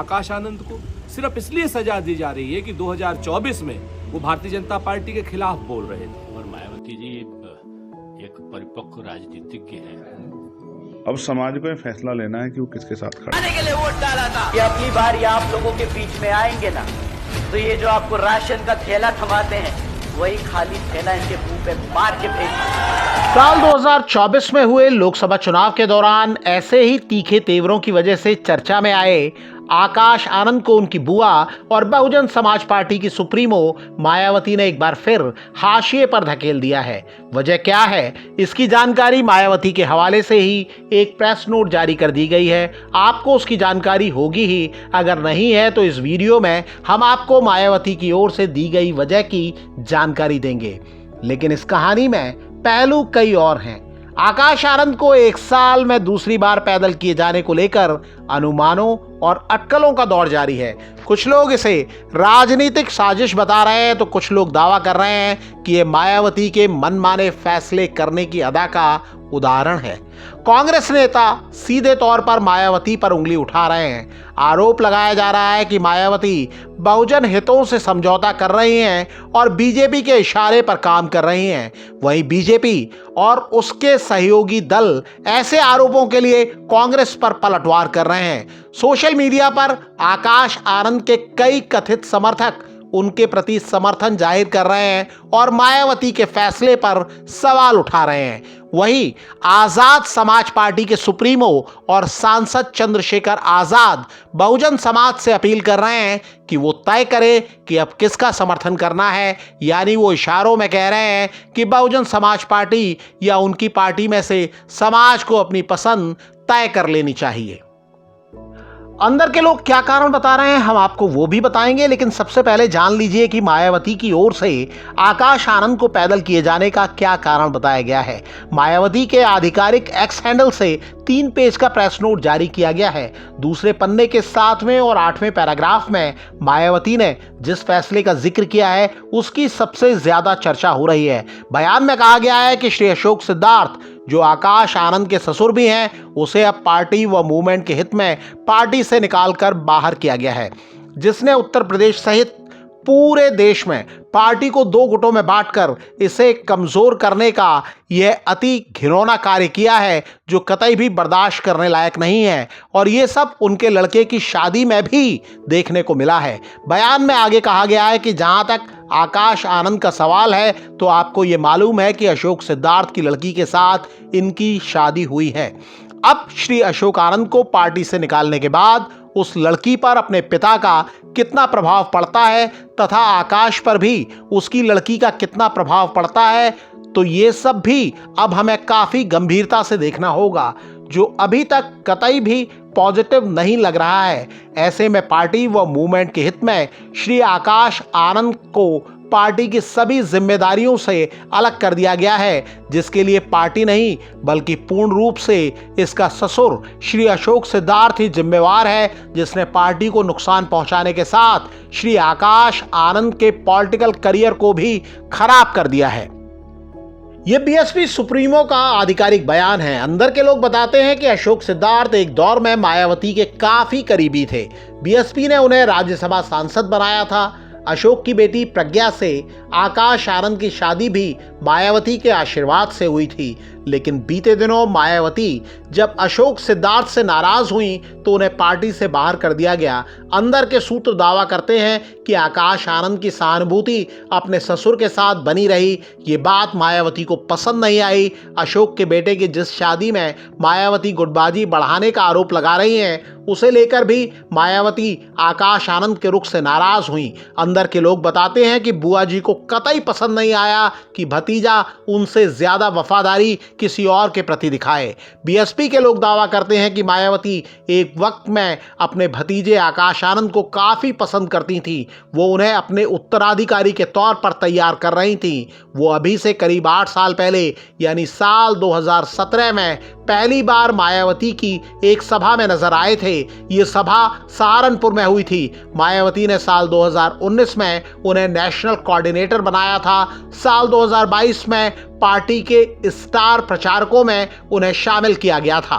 आकाश आनंद को सिर्फ इसलिए सजा दी जा रही है कि 2024 में वो भारतीय जनता पार्टी के खिलाफ बोल रहे थे। और मायावती जी एक परिपक्व राजनीतिज्ञ हैं। अब समाज को फैसला लेना है कि वो किसके साथ खड़ा है। आने के लिए वोट डाला था कि अगली बार ये आप लोगों के बीच में आएंगे ना, तो ये जो आपको राशन का थैला थमाते हैं, वही खाली थैला इनके मुंह पे मार के भेज। साल 2024 में हुए लोकसभा चुनाव के दौरान ऐसे ही तीखे तेवरों की वजह से चर्चा में आए आकाश आनंद को उनकी बुआ और बहुजन समाज पार्टी की सुप्रीमो मायावती ने एक बार फिर हाशिए पर धकेल दिया है। वजह क्या है, इसकी जानकारी मायावती के हवाले से ही एक प्रेस नोट जारी कर दी गई है। आपको उसकी जानकारी होगी ही, अगर नहीं है तो इस वीडियो में हम आपको मायावती की ओर से दी गई वजह की जानकारी देंगे। लेकिन इस कहानी में पहलू कई और हैं। आकाश आनंद को एक साल में दूसरी बार पैदल किए जाने को लेकर अनुमानों और अटकलों का दौर जारी है। कुछ लोग इसे राजनीतिक साजिश बता रहे हैं तो कुछ लोग दावा कर रहे हैं कि ये मायावती के मनमाने फैसले करने की अदा का उदाहरण है। कांग्रेस नेता सीधे तौर पर मायावती पर उंगली उठा रहे हैं। आरोप लगाया जा रहा है कि मायावती बहुजन हितों से समझौता कर रही हैं और बीजेपी के इशारे पर काम कर रही हैं। वहीं बीजेपी और उसके सहयोगी दल ऐसे आरोपों के लिए कांग्रेस पर पलटवार कर रहे हैं। सोशल मीडिया पर आकाश आनंद के कई कथित समर्थक उनके प्रति समर्थन जाहिर कर रहे हैं और मायावती के फैसले पर सवाल उठा रहे हैं। वहीं आजाद समाज पार्टी के सुप्रीमो और सांसद चंद्रशेखर आजाद बहुजन समाज से अपील कर रहे हैं कि वो तय करे कि अब किसका समर्थन करना है। यानी वो इशारों में कह रहे हैं कि बहुजन समाज पार्टी या उनकी पार्टी में से समाज को अपनी पसंद तय कर लेनी चाहिए। अंदर के लोग क्या कारण बता रहे हैं, हम आपको वो भी बताएंगे। लेकिन सबसे पहले जान लीजिए कि मायावती की ओर से आकाश आनंद को पैदल किए जाने का क्या कारण बताया गया है। मायावती के आधिकारिक एक्स हैंडल से 3 पेज का प्रेस नोट जारी किया गया है। दूसरे पन्ने के 7वें और 8वें पैराग्राफ में मायावती ने जिस फैसले का जिक्र किया है उसकी सबसे ज्यादा चर्चा हो रही है। बयान में कहा गया है कि श्री अशोक सिद्धार्थ, जो आकाश आनंद के ससुर भी हैं, उसे अब पार्टी व मूवमेंट के हित में पार्टी से निकालकर बाहर किया गया है, जिसने उत्तर प्रदेश सहित पूरे देश में पार्टी को 2 गुटों में बांटकर इसे कमजोर करने का यह अति घिनौना कार्य किया है, जो कतई भी बर्दाश्त करने लायक नहीं है। और ये सब उनके लड़के की शादी में भी देखने को मिला है। बयान में आगे कहा गया है कि जहां तक आकाश आनंद का सवाल है तो आपको ये मालूम है कि अशोक सिद्धार्थ की लड़की के साथ इनकी शादी हुई है। अब श्री अशोक आनंद को पार्टी से निकालने के बाद उस लड़की पर अपने पिता का कितना प्रभाव पड़ता है तथा आकाश पर भी उसकी लड़की का कितना प्रभाव पड़ता है, तो ये सब भी अब हमें काफी गंभीरता से देखना होगा, जो अभी तक कतई भी पॉजिटिव नहीं लग रहा है। ऐसे में पार्टी व मूवमेंट के हित में श्री आकाश आनंद को पार्टी की सभी जिम्मेदारियों से अलग कर दिया गया है, जिसके लिए पार्टी नहीं बल्कि पूर्ण रूप से इसका ससुर श्री अशोक सिद्धार्थ ही जिम्मेवार है, जिसने पार्टी को नुकसान पहुंचाने के साथ श्री आकाश आनंद के पॉलिटिकल करियर को भी खराब कर दिया है। ये बीएसपी सुप्रीमो का आधिकारिक बयान है। अंदर के लोग बताते हैं कि अशोक सिद्धार्थ एक दौर में मायावती के काफी करीबी थे। बीएसपी ने उन्हें राज्यसभा सांसद बनाया था। अशोक की बेटी प्रज्ञा से आकाश आनंद की शादी भी मायावती के आशीर्वाद से हुई थी। लेकिन बीते दिनों मायावती जब अशोक सिद्धार्थ से नाराज हुई तो उन्हें पार्टी से बाहर कर दिया गया। अंदर के सूत्र दावा करते हैं कि आकाश आनंद की सहानुभूति अपने ससुर के साथ बनी रही। ये बात मायावती को पसंद नहीं आई। अशोक के बेटे की जिस शादी में मायावती गुटबाजी बढ़ाने का आरोप लगा रही हैं, उसे लेकर भी मायावती आकाश आनंद के रुख से नाराज हुई। अंदर के लोग बताते हैं कि बुआ जी को कतई पसंद नहीं आया कि भतीजा उनसे ज्यादा वफादारी किसी और के प्रति दिखाए। बीएसपी के लोग दावा करते हैं कि मायावती एक वक्त में अपने भतीजे आकाश आनंद को काफी पसंद करती थी। वो उन्हें अपने उत्तराधिकारी के तौर पर तैयार कर रही थी। वो अभी से करीब 8 साल पहले यानी साल 2017 में पहली बार मायावती की एक सभा में नजर आए थे। ये सभा सहारनपुर में हुई थी। मायावती ने साल 2019 में उन्हें नेशनल कोऑर्डिनेटर बनाया था। साल 2022 में पार्टी के स्टार प्रचारकों में उन्हें शामिल किया गया था।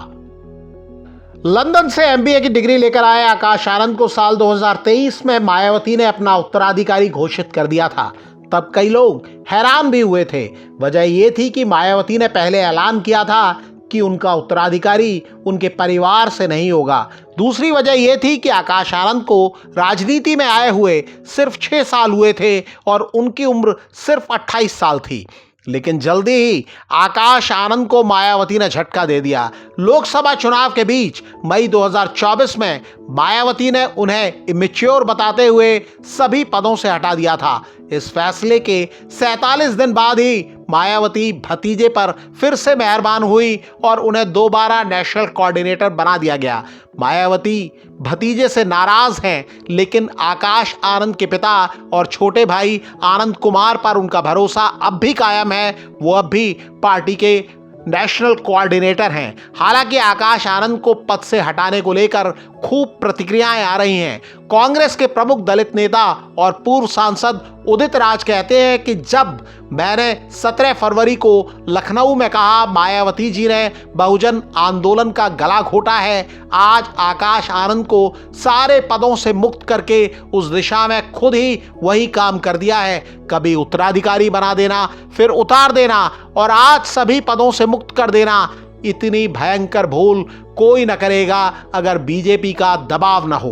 लंदन से एमबीए की डिग्री लेकर आए आकाश आनंद को साल 2023 में मायावती ने अपना उत्तराधिकारी घोषित कर दिया था। तब कई लोग हैरान भी हुए थे। वजह यह थी कि मायावती ने पहले ऐलान किया था कि उनका उत्तराधिकारी उनके परिवार से नहीं होगा। दूसरी वजह यह थी कि आकाश आनंद को राजनीति में आए हुए सिर्फ 6 साल हुए थे और उनकी उम्र सिर्फ 28 साल थी। लेकिन जल्दी ही आकाश आनंद को मायावती ने झटका दे दिया। लोकसभा चुनाव के बीच मई 2024 में मायावती ने उन्हें इमेच्योर बताते हुए सभी पदों से हटा दिया था। इस फैसले के 47 दिन बाद ही मायावती भतीजे पर फिर से मेहरबान हुई और उन्हें दोबारा नेशनल कोऑर्डिनेटर बना दिया गया। मायावती भतीजे से नाराज हैं, लेकिन आकाश आनंद के पिता और छोटे भाई आनंद कुमार पर उनका भरोसा अब भी कायम है। वो अब भी पार्टी के नेशनल कोऑर्डिनेटर हैं। हालांकि आकाश आनंद को पद से हटाने को लेकर खूब प्रतिक्रियाएं आ रही हैं। कांग्रेस के प्रमुख दलित नेता और पूर्व सांसद उदित राज कहते हैं कि जब मैंने 17 फरवरी को लखनऊ में कहा मायावती जी ने बहुजन आंदोलन का गला घोटा है, आज आकाश आनंद को सारे पदों से मुक्त करके उस दिशा में खुद ही वही काम कर दिया है। कभी उत्तराधिकारी बना देना, फिर उतार देना और आज सभी पदों से मुक्त कर देना। इतनी भयंकर भूल कोई न करेगा अगर बीजेपी का दबाव न हो।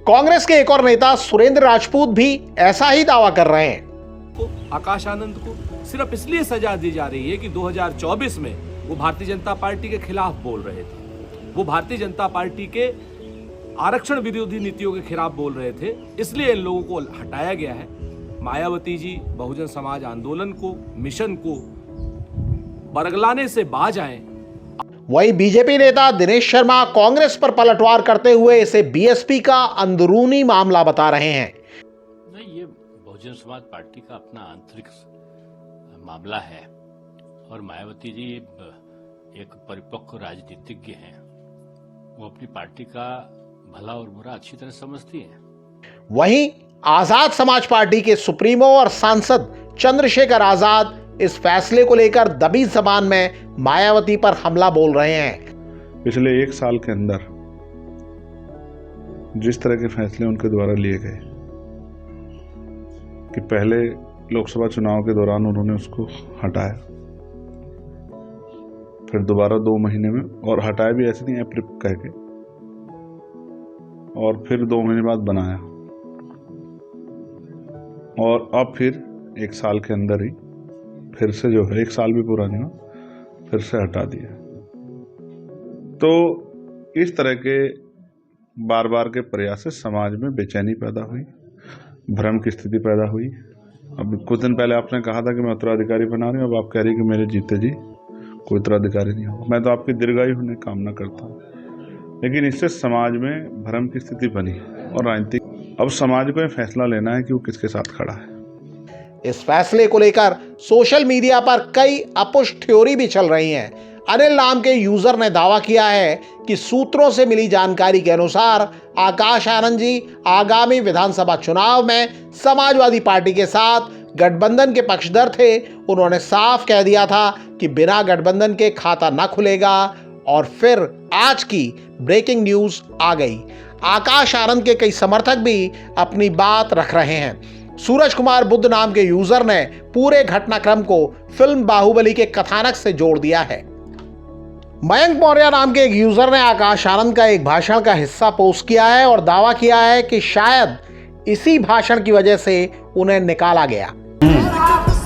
कांग्रेस के एक और नेता सुरेंद्र राजपूत भी ऐसा ही दावा कर रहे हैं। आकाश आनंद को सिर्फ इसलिए सजा दी जा रही है कि 2024 में वो भारतीय जनता पार्टी के खिलाफ बोल रहे थे। वो भारतीय जनता पार्टी के आरक्षण विरोधी नीतियों के खिलाफ बोल रहे थे, इसलिए इन लोगों को हटाया गया है। मायावती जी बहुजन समाज आंदोलन को, मिशन को बरगलाने से बाज आए। वहीं बीजेपी नेता दिनेश शर्मा कांग्रेस पर पलटवार करते हुए इसे बीएसपी का अंदरूनी मामला बता रहे हैं। नहीं, ये बहुजन समाज पार्टी का अपना आंतरिक मामला है और मायावती जी एक परिपक्व राजनीतिज्ञ हैं। वो अपनी पार्टी का भला और बुरा अच्छी तरह समझती हैं। वहीं आजाद समाज पार्टी के सुप्रीमो और सांसद चंद्रशेखर आजाद इस फैसले को लेकर दबी जबान में मायावती पर हमला बोल रहे हैं। पिछले 1 साल के अंदर जिस तरह के फैसले उनके द्वारा लिए गए कि पहले लोकसभा चुनाव के दौरान उन्होंने उसको हटाया, फिर दोबारा 2 महीने में, और हटाया भी ऐसे नहीं अप्रिप कह के, और फिर 2 महीने बाद बनाया, और अब फिर 1 साल के अंदर ही फिर से जो है 1 साल भी पूरा नहीं हुआ, फिर से हटा दिया। तो इस तरह के बार बार के प्रयास से समाज में बेचैनी पैदा हुई, भ्रम की स्थिति पैदा हुई। अब कुछ दिन पहले आपने कहा था कि मैं उत्तराधिकारी बना रही हूँ, अब आप कह रही कि मेरे जीते जी कोई उत्तराधिकारी नहीं होगा। मैं तो आपकी दीर्घायु होने की कामना करता हूँ, लेकिन इससे समाज में भ्रम की स्थिति बनी और राजनीतिक अब समाज को यह फैसला लेना है कि वो किसके साथ खड़ा है। इस फैसले को लेकर सोशल मीडिया पर कई अपुश थ्योरी भी चल रही हैं। अनिल नाम के यूजर ने दावा किया है कि सूत्रों से मिली जानकारी के अनुसार आकाश आनंद जी आगामी विधानसभा चुनाव में समाजवादी पार्टी के साथ गठबंधन के पक्षधर थे। उन्होंने साफ कह दिया था कि बिना गठबंधन के खाता न खुलेगा, और फिर आज की ब्रेकिंग न्यूज आ गई। आकाश आनंद के कई समर्थक भी अपनी बात रख रहे हैं। सूरज कुमार बुद्ध नाम के यूजर ने पूरे घटनाक्रम को फिल्म बाहुबली के कथानक से जोड़ दिया है। मयंक मौर्य नाम के एक यूजर ने आकाश आनंद का एक भाषण का हिस्सा पोस्ट किया है और दावा किया है कि शायद इसी भाषण की वजह से उन्हें निकाला गया।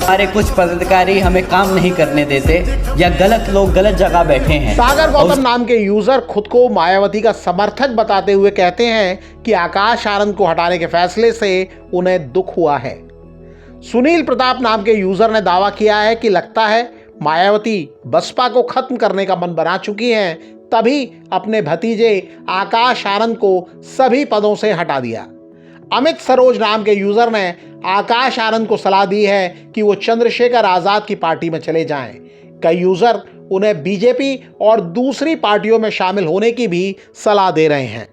हमारे कुछ पदाधिकारी हमें काम नहीं करने देते या गलत लोग गलत जगह बैठे हैं। सागर गौतम नाम के यूजर खुद को मायावती का समर्थक बताते हुए कहते हैं कि आकाश आनंद को हटाने के फैसले से उन्हें दुख हुआ है। सुनील प्रताप नाम के यूजर ने दावा किया है कि लगता है मायावती बसपा को खत्म करने का मन बना चुकी हैं, तभी अपने भतीजे आकाश आनंद को सभी पदों से हटा दिया। अमित सरोज नाम के यूजर ने आकाश आनंद को सलाह दी है कि वो चंद्रशेखर आजाद की पार्टी में चले जाएं। कई यूजर उन्हें बीजेपी और दूसरी पार्टियों में शामिल होने की भी सलाह दे रहे हैं।